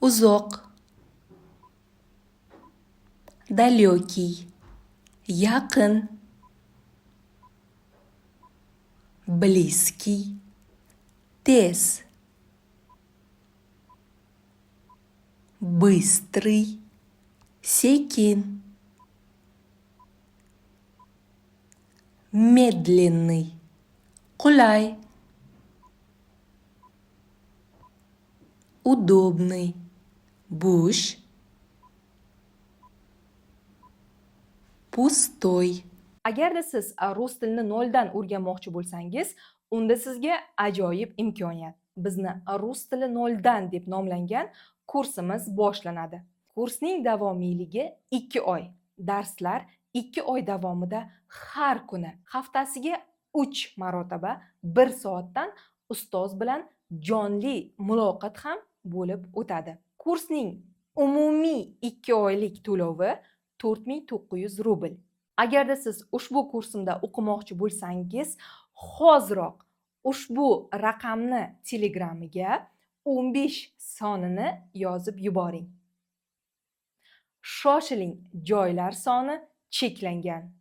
uzoq, далекий, yaqin, близкий, tez, быстрый, sekin, медленный, qulay, удобный, bo'sh, пустой. Agarda siz rus tilini noldan o'rganmoqchi bo'lsangiz, unda sizga ajoyib imkoniyat. Bizni rus tili noldan deb nomlangan kursimiz boshlanadi. Kursning davomiyligi 2 oy. Darslar 2 oy davomida har kuni haftasiga 3 marotaba 1 soatdan ustoz bilan jonli muloqot ham bo'lib o'tadi. Kursning umumiy 2 oylik to'lovi 4900 rubl. Agarda siz ushbu kursimda o'qimoqchi bo'lsangiz, hoziroq ushbu raqamni Telegram'iga 15 sonini yozib yuboring. Shoshiling, joylar soni cheklangan.